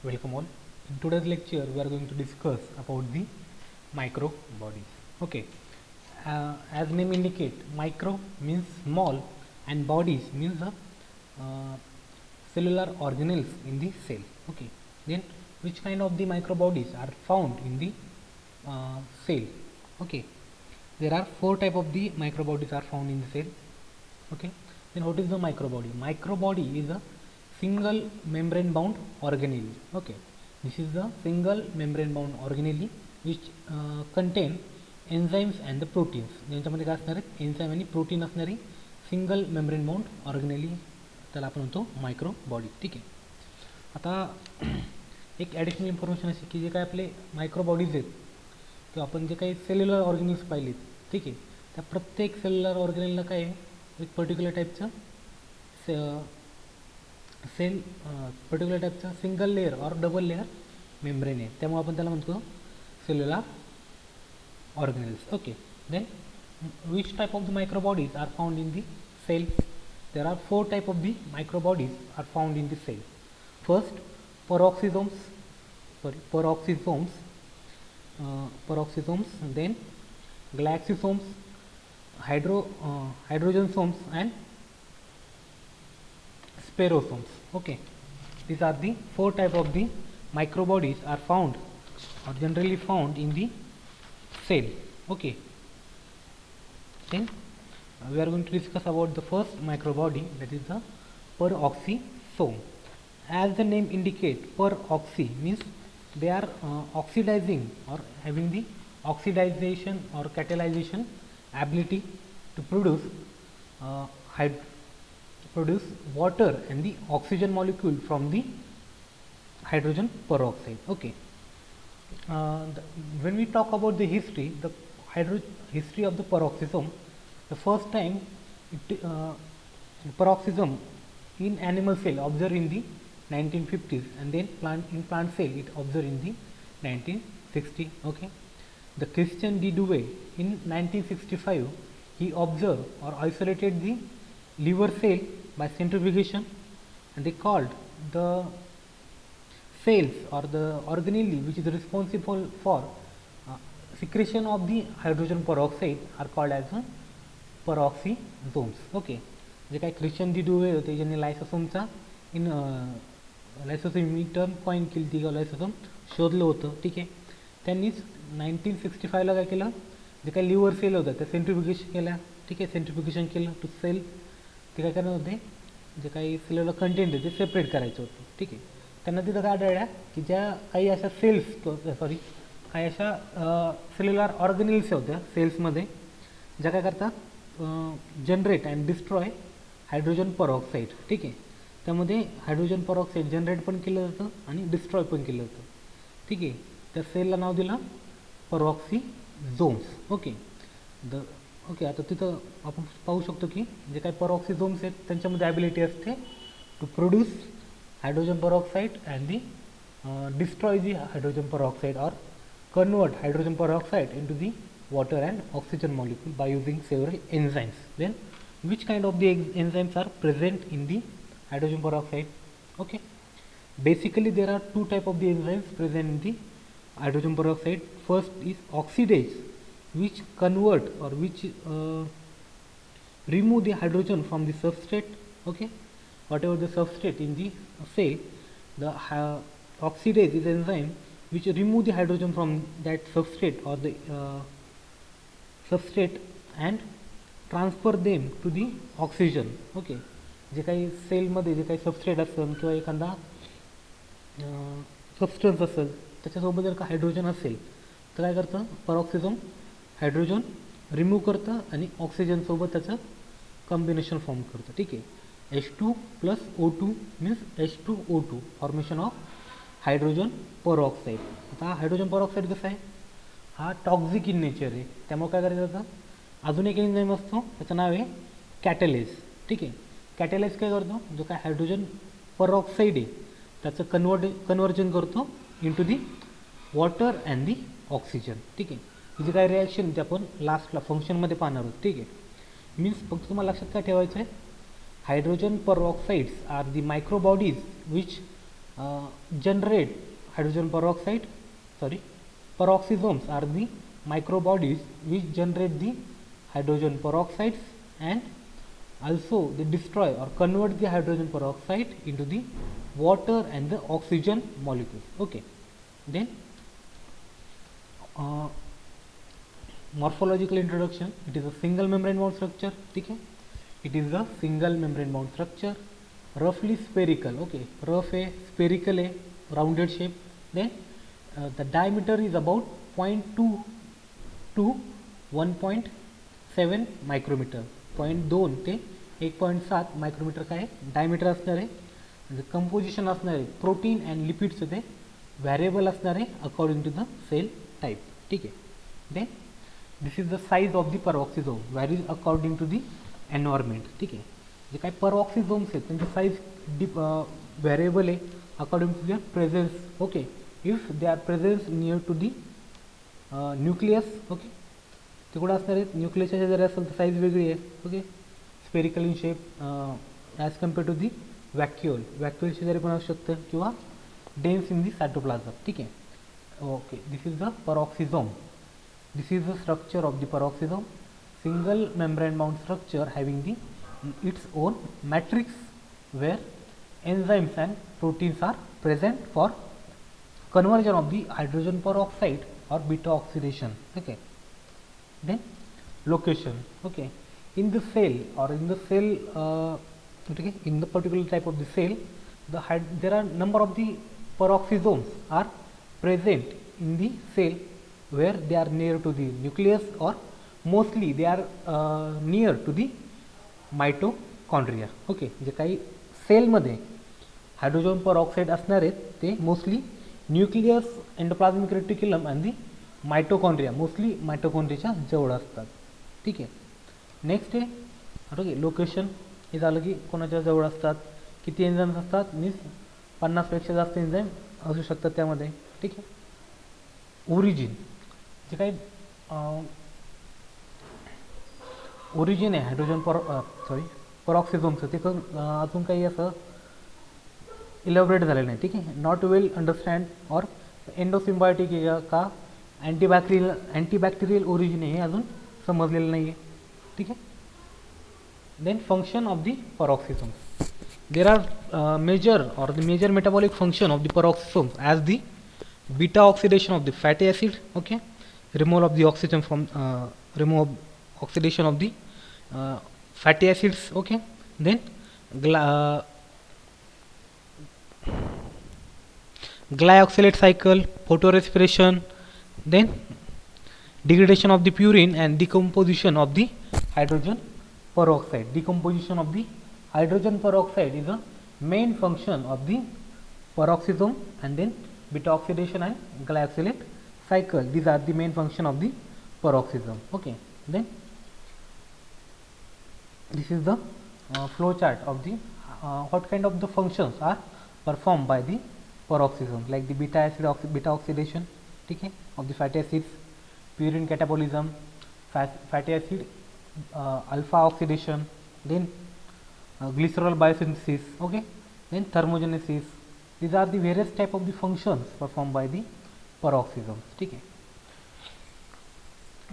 Welcome all. In today's lecture, we are going to discuss about the micro bodies. Okay. As name indicate, micro means small and bodies means the cellular organelles in the cell. Okay. Then which kind of the micro bodies are found in the cell? Okay. There are four type of the micro bodies are found in the cell. Okay. Then what is the microbody? Microbody is a single membrane bound organelle. Okay, this is the single membrane bound organelle which contain enzymes and the proteins. ज्यांच्यामध्ये काय असणार आहेत enzyme आणि protein असणारी single membrane bound organelle त्याला आपण म्हणतो मायक्रोबॉडी. ठीक आहे. आता एक ॲडिशनल इन्फॉर्मेशन अशी की जे काय आपले मायक्रोबॉडीज आहेत किंवा आपण जे काही सेल्युलर ऑर्गॅनिल्स पाहिलेत, ठीक आहे, त्या प्रत्येक सेल्युलर ऑर्गॅनिलला काय आहे एक पर्टिक्युलर टाईपचं पर्टिक्युलर टाईपचं सिंगल लेअर और डबल लेअर मेम्ब्रेन आहे, त्यामुळे आपण त्याला म्हणतो cellular organelles. Okay. Then which type of the microbodies are found in the cell? There are four type of the microbodies are found in the cell. First peroxisomes, then galaxisomes, hydrogensomes and sperosomes. Okay, these are the four type of the microbodies are found or generally found in the cell. Okay, then we are going to discuss about the first microbody, that is the peroxisome. As the name indicate, peroxy means they are oxidizing or having the oxidization or catalyzation ability to produce water and the oxygen molecule from the hydrogen peroxide. Okay. When we talk about the history, the history of the peroxisome, the first time peroxisome in animal cell observed in the 1950s, and then plant cell it observed in the 1960. Okay. The Christian de Duve in 1965 he observed or isolated the liver cell by centrifugation, and they called the cells or the organelle which is responsible for secretion of the hydrogen peroxide are called as peroxisomes. Okay. जे काही Christian D डुवे होते ज्यांनी लायसोसोमचा लायसोसोम ही term coin केली ती किंवा लायसोसोम शोधलं होतं, ठीक आहे. त्यांनीच 1965ला काय केलं, जे काही लिव्हर सेल होतं त्या सेंट्रिफ्युगेशन केल्या, ठीक आहे, सेंट्रिफ्युगेशन केलं टू सेल. ते काय करणार होते, जे काही सेलुलर कंटेंट आहे ते सेपरेट करायचं होतं, ठीक आहे. त्यांना तिथं काय आढळल्या की ज्या काही अशा काही अशा सेल्युलर ऑर्गॅनिल्स होत्या सेल्समध्ये ज्या काय करतात generate and destroy hydrogen peroxide, ठीक आहे. त्यामध्ये हायड्रोजन पेरॉक्साईड जनरेट पण केलं जातं आणि डिस्ट्रॉय पण केलं जातं, ठीक आहे. त्या सेलला नाव दिलं पेरॉक्सिझोम्स. ओके. आता तिथं आपण पाहू शकतो की जे काही पेरॉक्सिझोम्स आहेत त्यांच्यामध्ये ॲबिलिटी असते to produce hydrogen peroxide and the destroy the hydrogen peroxide और convert hydrogen peroxide into the water and oxygen molecule by using several enzymes. Then which kind of the enzymes are present in the hydrogen peroxide? Okay, basically there are two type of the enzymes present in the hydrogen peroxide. First is oxidase, which convert or which remove the hydrogen from the substrate. Okay, whatever the substrate in the cell, the oxidase is enzyme which remove the hydrogen from that substrate or the substrate and transfer them to the oxygen. Okay, जे काही सेलमध्ये जे काही substrate असेल किंवा एखादा substance असेल त्याच्यासोबत जर का हायड्रोजन असेल तर काय करतं पेरॉक्सिझोम हायड्रोजन रिमूव्ह करतं आणि ऑक्सिजनसोबत त्याचं कॉम्बिनेशन फॉर्म करतं, ठीक आहे. H2 + O2 means H2O2 formation of hydrogen peroxide. आता हायड्रोजन पेरॉक्साईड कसं आहे, हा टॉक्झिक इन नेचर आहे, त्यामुळे काय करायचं होतं अजून एक एन्झाईम असतो त्याचं नाव आहे कॅटलेज, ठीक आहे. कॅटलेज काय करतो, जो काय हायड्रोजन पेरॉक्साईड आहे त्याचं कन्वर्जन करतो into the water and the oxygen, ठीक आहे. ही जी काय रिॲक्शन ते आपण लास्टला फंक्शनमध्ये पाहणार आहोत, ठीक आहे. मीन्स फक्त तुम्हाला लक्षात काय ठेवायचं आहे, hydrogen peroxides are the microbodies which generate hydrogen peroxide, peroxisomes are the microbodies which generate the hydrogen peroxides, and also they destroy or convert the hydrogen peroxide into the water and the oxygen molecules. Okay, then morphological introduction. It is a single membrane bound structure. ठीक है, it is a single membrane bound structure, roughly spherical. Okay, rough है, spherical है, rounded shape. Then the diameter is about 0.2 to 1.7 micrometre. 0.2 ते 1.7 micrometre काय diameter असणार आहे. Composition असणार आहे प्रोटीन अँड लिपिड्स ते व्हॅरिएबल असणार आहे according to the cell type. ठीक आहे. Then this is the size of the peroxisome varies according to the environment. ठीक आहे. जे काही peroxisomes आहेत त्यांची साईज व्हॅरिएबल आहे according to their presence. Okay, if they are presence near to the nucleus. Okay, ते कुठं असणार आहेत न्यूक्लियसच्या शेजारी असेल तर साईज वेगळी आहे. Okay, spherical in shape as compare to the vacuole. Vacuole शेजारी पण असू शकतं किंवा डेन्स इन दी सायटोप्लाझम. ठीक आहे. Okay, this is the peroxisome. This is the structure of the peroxisome, single membrane bound structure having the its own matrix where enzymes and proteins are present for conversion of the hydrogen peroxide or beta oxidation. Okay, then location. Okay, in the cell or in the cell okay, in the particular type of the cell, there are number of the peroxisomes are present in the cell where they are near to the nucleus or mostly they are near to the mitochondria. Okay, जे काही सेलमध्ये hydrogen peroxide असणार आहेत ते mostly nucleus, endoplasmic reticulum आणि दी mitochondria, mostly मायटोकॉन्ड्रियाच्या जवळ असतात. ठीक आहे. नेक्स्ट आहे ओके लोकेशन. हे झालं की कोणाच्या जवळ असतात, किती एन्झाईम्स असतात, मीन्स 50पेक्षा जास्त एन्झाईम असू शकतात त्यामध्ये. ठीक आहे. ओरिजिन, जे काही ओरिजिन आहे हायड्रोजन पेरॉक्सिझोमचं ते अजून काही असं इलॅबोरेट झालेलं नाही. ठीक आहे. नॉट वेल अंडरस्टँड और एंडोसिम्बायोटिक आहे का अँटीबॅक्टेरियल ओरिजिन आहे हे अजून समजलेलं नाही आहे. ठीक आहे. Then function of the peroxisomes. There are major or the major metabolic function of the peroxisomes as the beta oxidation of the fatty acid. Okay, removal of the oxygen from oxidation of the fatty acids. Okay, then glyoxylate cycle, photorespiration, then degradation of the purine and decomposition of the hydrogen peroxide. Decomposition of the hydrogen peroxide is a main function of the peroxisome, and then beta oxidation and glyoxylate cycle, these are the main function of the peroxisome. Okay, then this is the flow chart of the what kind of the functions are performed by the peroxisome, like the beta oxidation, okay, of the fatty acids, purine catabolism, fatty acid alpha oxidation, then glycerol biosynthesis, okay, then thermogenesis. These are the various type of the functions performed by the peroxisomes. Okay.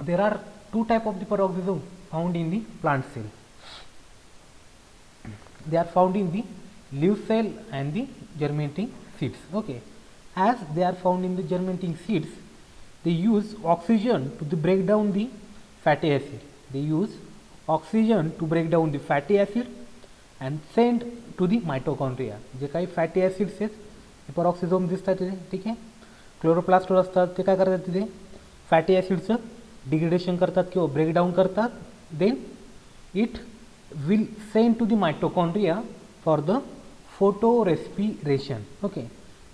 There are two type of the peroxisomes found in the plant cell. They are found in the leaf cell and the germinating seeds. Okay, as they are found in the germinating seeds, they use oxygen to break down the fatty acid. They use oxygen to break down the fatty acid and send to the mitochondria. जे काही fatty acids आहेत हे peroxisome दिसतात तिथे. ठीक आहे. क्लोरोप्लास्टवर असतात ते काय करतात तिथे फॅटी ॲसिडचं डिग्रेडेशन करतात किंवा ब्रेकडाऊन करतात. Then it will send to the mitochondria for the photorespiration. Okay,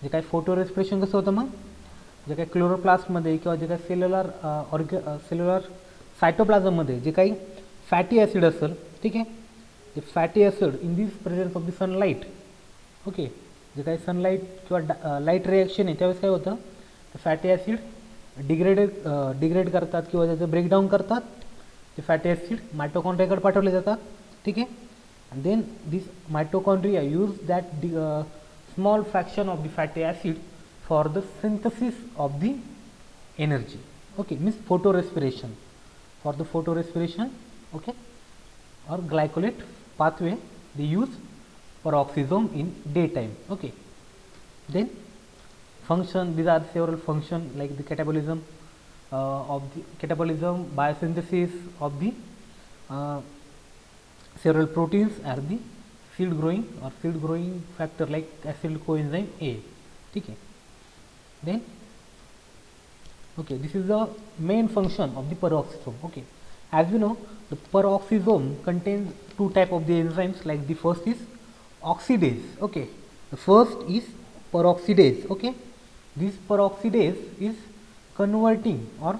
जे काही फोटोरेस्पिरेशन कसं होतं मग जे काही क्लोरोप्लास्टमध्ये किंवा जे काही सेल्युलर सायटोप्लाझममध्ये जे काही फॅटी ॲसिड असेल, ठीक आहे, the fatty acid in this presence of the sunlight. Okay, जे काही सनलाईट किंवा लाईट रिॲक्शन आहे त्यावेळेस काय होतं फॅटी ॲसिड डिग्रेड करतात किंवा त्याचं ब्रेकडाऊन करतात. ते फॅटी ॲसिड मायटोकॉन्ड्रियाकडे पाठवले जातात. ठीक आहे. And then this mitochondria use that small fraction of the fatty acid for the synthesis of the energy. Okay, means photorespiration. For the photorespiration, okay, or glycolate pathway, they use peroxisome in daytime. Okay, then function, these are several functions like the catabolism of the catabolism, biosynthesis of the several proteins are the seed growing or seed growing factor like acyl coenzyme A. Okay. Then okay, this is the main function of the peroxisome. Okay, as we know, the peroxisome contains two type of the enzymes, like the first is oxidase. Okay, the first is peroxidase. Okay, this peroxidase is converting or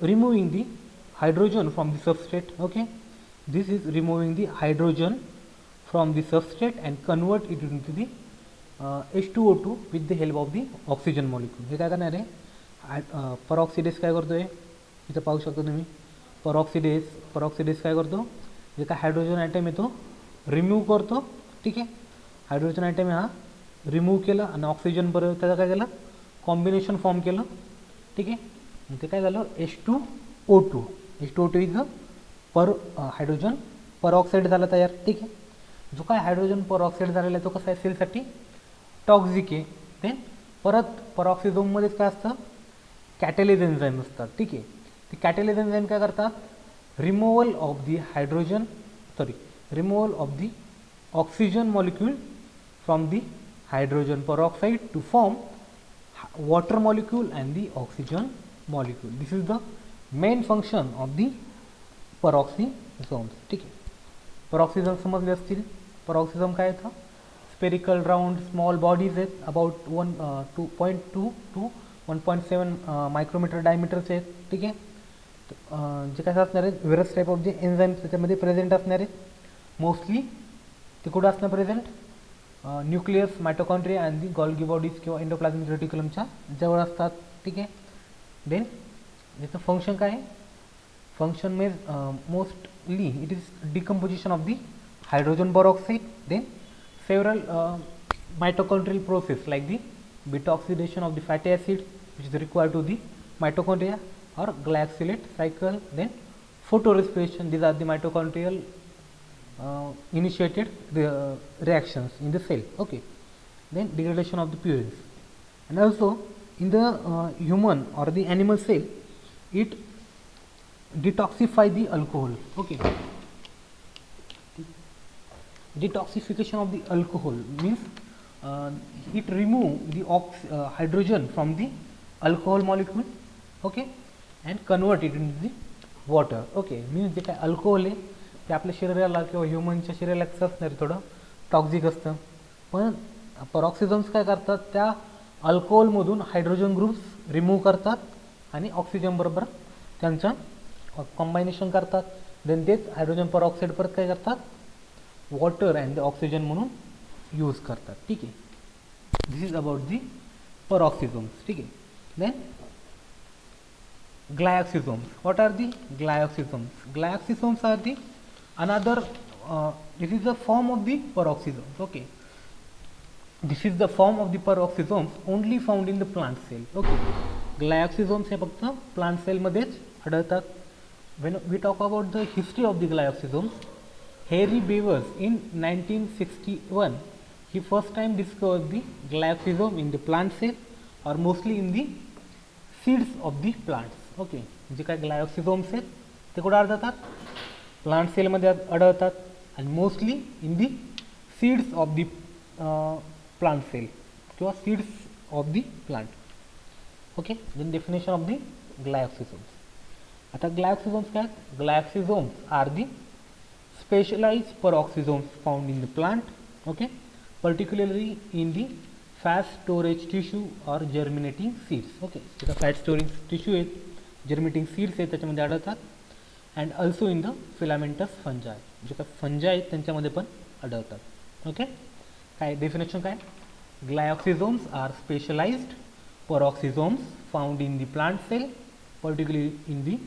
removing the hydrogen from the substrate. Okay, this is removing the hydrogen from the substrate and convert it into the H2O2 with the help of the oxygen molecule. हे काय करणार आहे, peroxidase काय करतोय, इथं पाहू शकता तुम्ही. peroxidase काय करतो, जे काय हायड्रोजन ॲटम येतो रिमूव्ह करतो. ठीक आहे, हायड्रोजन ॲटम हा रिमूव्ह केला आणि ऑक्सिजन बरोबर त्याचं काय केलं, कॉम्बिनेशन फॉर्म केलं. ठीक आहे, मग ते काय झालं, H2O2 इज हायड्रोजन परऑक्साईड झाला तयार. ठीक आहे, जो काय हायड्रोजन परऑक्साईड झालेला आहे तो कसा आहे, सेलसाठी टॉक्झिक आहे. देन परत परऑक्सिझोममध्येच काय असतं, कॅटेलेज एन्झाईम असतात. ठीक आहे, ते कॅटेलेज एन्झाईम काय करतात, removal of the oxygen molecule from the hydrogen peroxide to form water molecule and the oxygen molecule. This is the main function of the peroxisomes. ठीक आहे, peroxisome समजले असतील. peroxisome काय येतं, स्पेरिकल राउंड स्मॉल बॉडीज आहेत, about 2.2 to 1.7 micrometre डायमीटरचे आहेत. ठीक आहे, जे काय असणार आहेत, व्हेरियस टाईप ऑफ जे एन्झाईम्स त्याच्यामध्ये प्रेझेंट असणार आहेत. मोस्टली ते कुठं असणार present, nucleus, mitochondria and the Golgi bodies किंवा एंडोप्लाझमिक रेटिक्युलमच्या जवळ असतात. ठीक आहे, देन याचं फंक्शन काय आहे, function may mostly it is decomposition of the hydrogen peroxide, then several mitochondrial process like the beta oxidation of the fatty acid which is required to the mitochondria or glycosylate cycle, then photorespiration, these are the mitochondrial initiated reactions in the cell. Okay, then degradation of the purines, and also in the human or the animal cell it detoxify the alcohol. Okay, detoxification of the alcohol means it remove the hydrogen from the alcohol molecule. Okay, and convert it into the water. Okay, means जे काय alcohol आहे ते आपल्या शरीराला किंवा ह्युमनच्या शरीराला कसं असणार, थोडं टॉक्झिक असतं. पण परऑक्सिझम्स काय करतात, त्या अल्कोहोलमधून हायड्रोजन ग्रुप्स रिमूव्ह करतात आणि ऑक्सिजन बरोबर त्यांचं कॉम्बायनेशन करतात. देन तेच हायड्रोजन परऑक्साईड परत काय करतात, वॉटर अँड द ऑक्सिजन म्हणून यूज करतात. ठीक आहे, दिस इज अबाउट दी परऑक्सिझोम्स. ठीक आहे, then glyoxysomes. What are the glyoxysomes? Glyoxysomes are the another this is the form of the peroxisomes. Okay, this is the form of the peroxisomes only found in the plant cell. Okay, glyoxysomes हे फक्त plant cell मध्येच आढळतात. When we talk about the history of the glyoxysomes, Harry Beavers in 1961 he first time discovered the glyoxysome in the plant cell or mostly in the seeds of the plants. Okay, जे काय ग्लायोक्सिझोम्स आहेत ते कुठं आढळतात, plant सेलमध्ये आढळतात आणि mostly in the seeds of the plant cell किंवा seeds of the plant. Okay, then definition of the glyoxysomes. आता ग्लायोक्सिझोम्स काय, glyoxysomes are the specialized peroxisomes found in the plant. Okay, particularly in the fat storage tissue or germinating seeds. Okay, जे fat storage tissue आहेत, germinating seeds आहेत त्याच्यामध्ये आढळतात. And also in the filamentous फंजाय, जे काय फंजाय आहेत त्यांच्यामध्ये पण आढळतात. ओके, काय डेफिनेशन काय, glyoxysomes are specialized peroxisomes found in the plant cell, particularly in the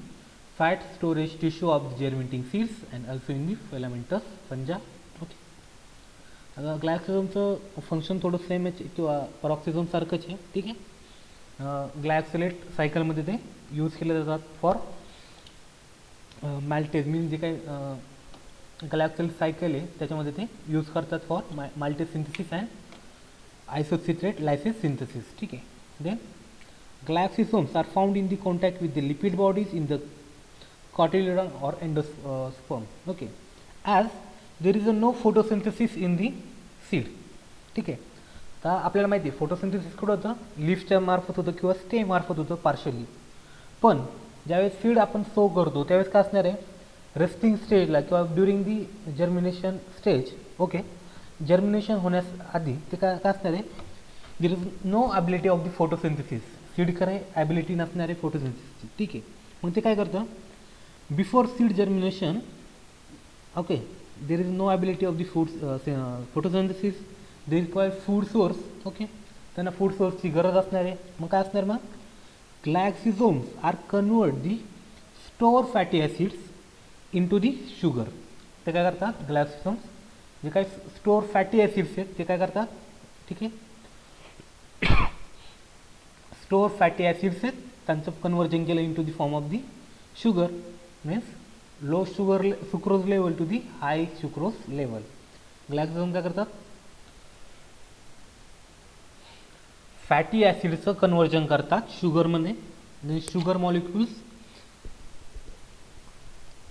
fat storage tissue of the germinating seeds and also in the filamentous fungi. Okay, आता ग्लायक्सिझमचं function थोडं सेम आहे किंवा पॉरोक्सिझम सारखंच आहे. ठीक आहे, ग्लायक्सिलेट सायकलमध्ये ते यूज केले जातात फॉर मॅल्टेज, मीन्स जे काही ग्लायक्सिलेट सायकल आहे त्याच्यामध्ये ते यूज करतात for maltase synthesis and isocitrate lysis synthesis. ठीक आहे. Then glycosomes are found in the contact with the lipid bodies in the cotyledon or endosperm. Okay, as there is no photosynthesis in the seed. ठीक आहे, तर आपल्याला माहिती आहे photosynthesis कुठं होतं, लीफच्या मार्फत होतं किंवा स्टेम मार्फत होतं पार्शली. पण ज्यावेळेस सीड आपण सो करतो त्यावेळेस काय असणार आहे, रेस्टिंग स्टेजला किंवा during the germination stage. Okay, germination होण्यास आधी ते काय असणार आहे, there is no ability of the photosynthesis, seed कराय ॲबिलिटी नसणारे फोटोसिंथेसिसची. ठीक आहे, मग ते काय करतं, before seed germination. Okay, there is no ability of the photosynthesis, they require food source. Okay, त्यांना फूड सोर्सची गरज असणार आहे. मग काय असणार, मग glyoxysomes are convert the store fatty acids into the sugar. ते काय करतात, ग्लायक्सिझोम्स जे काही स्टोअर फॅटी ॲसिड्स आहेत ते काय करतात. ठीक आहे, स्टोअर फॅटी ॲसिड्स आहेत त्यांचं कन्वर्जन केलं into the form of the sugar, means low sugar sucrose level to the high sucrose level. Glyoxysome काय करतात, फॅटी ॲसिडचं कन्वर्जन करतात शुगरमध्ये. Sugar molecules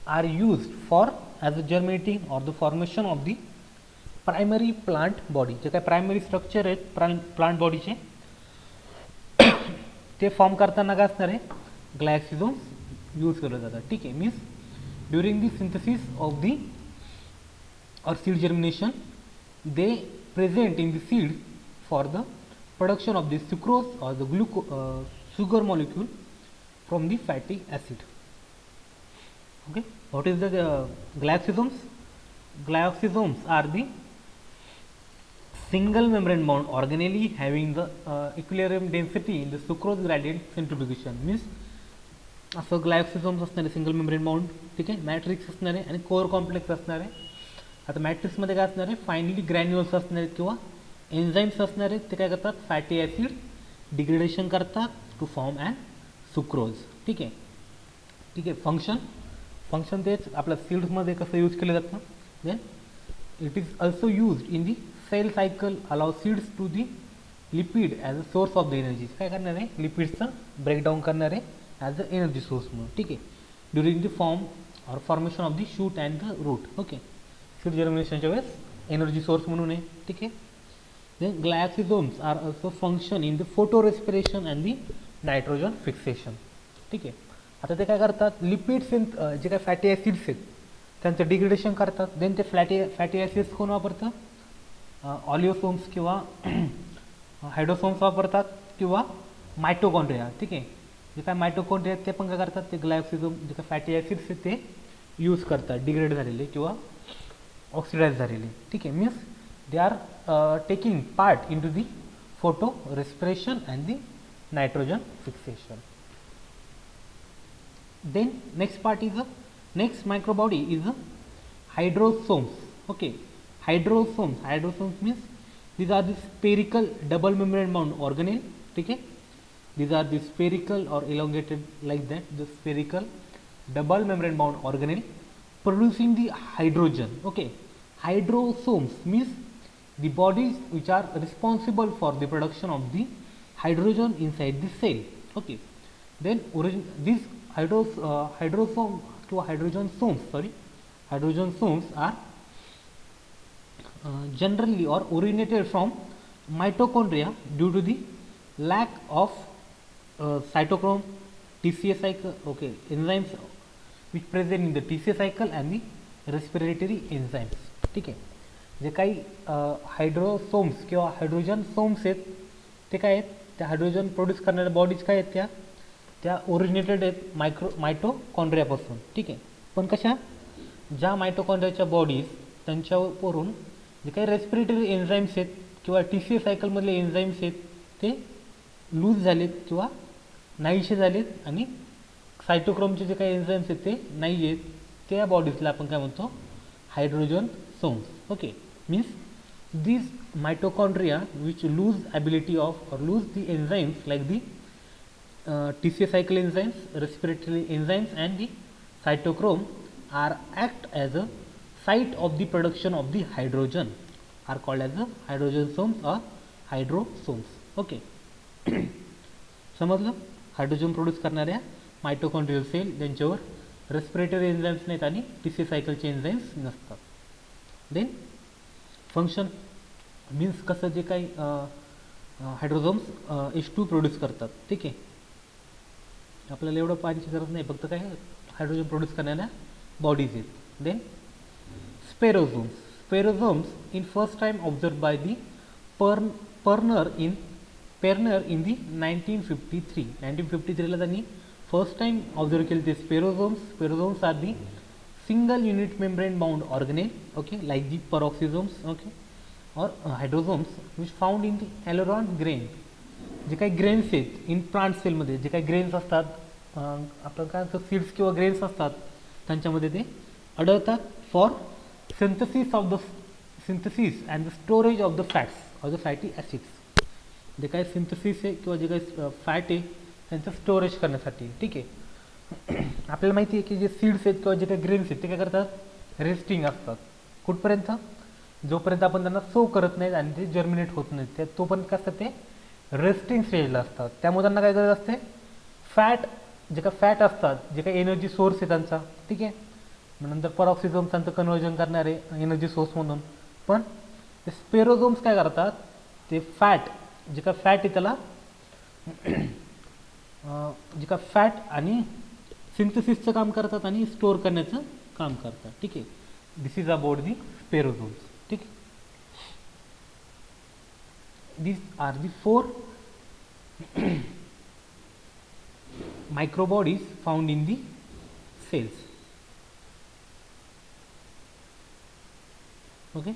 are used for as a germinating or the formation of the primary plant body. जे काय primary structure आहेत plant बॉडीचे ते फॉर्म करताना काय असणार आहे, ग्लायक्सिझोम्स यूज केलं जातात. ठीक आहे, means during the synthesis of the or seed germination they present in the seed for the production of the sucrose or the sugar molecule from the fatty acid. Okay, what is the glycosomes? Glycosomes are the single membrane bound organelle having the equilibrium density in the sucrose gradient centrifugation. Means असं ग्लायक्सिझोम्स असणारे single membrane bound. ठीक आहे, matrix असणारे आणि core complex असणारे. आता मॅट्रिक्समध्ये काय असणार आहे, फायनली ग्रॅन्युअल्स असणार आहेत किंवा एन्झाईम्स असणार आहेत. ते काय करतात, फॅटी ॲसिड डिग्रेडेशन करतात टू फॉर्म अँड सुक्रोज. ठीक आहे, ठीक आहे. फंक्शन तेच आपल्या सीड्समध्ये कसं यूज केलं जातं. Then it is also used in the cell cycle, allow seeds to the lipid as a source of the energy. काय करणार आहे, लिपिड्सचं ब्रेकडाऊन करणार आहे ॲज अ एनर्जी सोर्स म्हणून. ठीक आहे, during the formation of the shoot and the root. Okay, seed जर्मिनेशनच्या वेळेस एनर्जी सोर्स म्हणून आहे. ठीक आहे. Then glycosomes are also function in the photorespiration and the nitrogen fixation. ठीक आहे, आता ते काय करतात, लिपिड्स जे काय फॅटी ॲसिड्स आहेत त्यांचं डिग्रेडेशन करतात. देन ते फॅटी ॲसिड्स कोण वापरतं, ऑलिओसोम्स किंवा हायड्रोसोम्स वापरतात किंवा मायटोकॉन्ड्रिया. ठीक आहे, जे काय मायटोकॉन्ड्रिया ते पण काय करतात, ते ग्लायकोझोम जे काय फॅटी ॲसिड्स आहेत ते यूज करतात, डिग्रेड झालेले किंवा ऑक्सिडाइज झालेले. ठीक आहे, means they are taking part into the photo respiration and the nitrogen fixation. Then next part is next microbody is hydrosomes. Okay, hydrosomes means these are the spherical double membrane bound organelle. ठीक है, these are the spherical or elongated like that, the spherical double membrane bound organelle producing the hydrogen. Okay, hydrosomes means the bodies which are responsible for the production of the hydrogen inside the cell. Okay, then these hydrosomes are generally or originated from mitochondria due to the lack of cytochrome TCA cycle. Okay, enzymes which present in the TCA cycle and the respiratory enzymes. ठीक आहे, जे काही हायड्रोसोम्स किंवा hydrogen सोम्स आहेत ते काय आहेत, त्या हायड्रोजन प्रोड्यूस करणाऱ्या बॉडीज काय आहेत, त्या ओरिजिनेटेड आहेत मायटोकॉन्ड्रियापासून. ठीक आहे, पण कशा, ज्या मायटोकॉन्ड्रियाच्या बॉडीज त्यांच्यावरून जे काही रेस्पिरेटरी एन्झाईम्स आहेत किंवा TCA सायकलमधले एन्झाईम्स आहेत ते लूज झालेत किंवा नाहीसे झालेत आणि सायटोक्रोमचे जे काही एन्झाईम्स आहेत ते नाही आहेत, त्या बॉडीजला आपण काय म्हणतो, hydrogenosomes. Okay, means these mitochondria which lose ability of or lose the enzymes like the TCA cycle enzymes, respiratory enzymes and the cytochrome are act as a site of the production of the hydrogen, are called as the hydrogen somes or hydrosomes. Okay, समजलं. Hydrogen produce करणाऱ्या mitochondrial sale ज्यांच्यावर respiratory enzymes नाहीत आणि TCA सायकलचे enzymes नसतात. Then function means कसं जे काही हायड्रोझोम्स H2 प्रोड्यूस करतात. ठीक आहे, आपल्याला एवढं पाहायची गरज नाही, फक्त काय हायड्रोजन प्रोड्यूस करणाऱ्या बॉडीज आहेत. Then spherosomes. Spherosomes in first time observe by the Perner in the 1953. 1953ला त्यांनी फर्स्ट टाइम ऑब्झर्व केले ते spherosomes. Spherosomes are the single unit membrane bound organelle, okay, like the peroxisomes, okay, or hydrosomes which found in the aleurone grain. जे काही grains आहेत in plant सेलमध्ये, जे काही ग्रेन्स असतात, आपण काय म्हणतो सीड्स किंवा ग्रेन्स असतात, त्यांच्यामध्ये ते आढळतात for synthesis and the storage of the fats of the fatty acids. जे काही सिंथेसिस आहे किंवा जे काही फॅट आहे त्यांचं स्टोरेज करण्यासाठी. ठीक आहे, आपल्याला माहिती आहे की जे सीड्स आहेत किंवा जे काही ग्रेन्स आहेत ते काय करतात, रेस्टिंग असतात. कुठपर्यंत, जोपर्यंत आपण त्यांना सो करत नाहीत आणि ते जर्मिनेट होत नाहीत, ते तोपर्यंत काय असतात, ते रेस्टिंग स्टेजला असतात. त्यामुळे त्यांना काय गरज असते, फॅट, जे काही फॅट असतात, जे काही एनर्जी सोर्स आहे त्यांचा. ठीक आहे, नंतर परोक्सिझोम्स त्यांचं कन्वर्जन करणारे एनर्जी सोर्स म्हणून. पण ते स्पेरोझोम्स काय करतात, ते फॅट, जे काय फॅट आहे त्याला जे काय फॅट आणि सिंथेसिसचं काम करतात आणि स्टोअर करण्याचं काम करतात. ठीक आहे, दिस इज अबाउट दी स्पेरोझोम्स. ठीक आहे, these are the 4 microbodies found in the cells. Okay,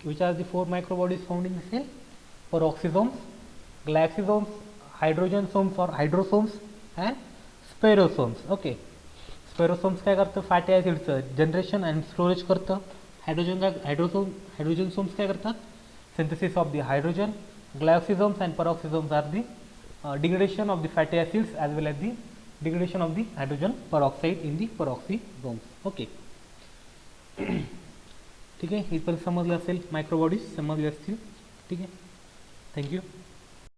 which are the 4 microbodies found in the cell? Peroxisomes, glycosomes, hydrogensomes or hydrosomes and sperosomes. Okay, spherosomes काय करतं, फॅटी ॲसिडचं जनरेशन अँड स्टोरेज करतं. Hydrogenosomes काय करतात, synthesis of the hydrogen. Glyoxysomes and peroxisomes are the degradation of the fatty acids as well as the degradation of the hydrogen peroxide in the peroxisomes. Okay, ठीक आहे, इथपर्यंत समजलं असेल, मायक्रोबॉडीज समजले असतील. ठीक आहे, थँक्यू.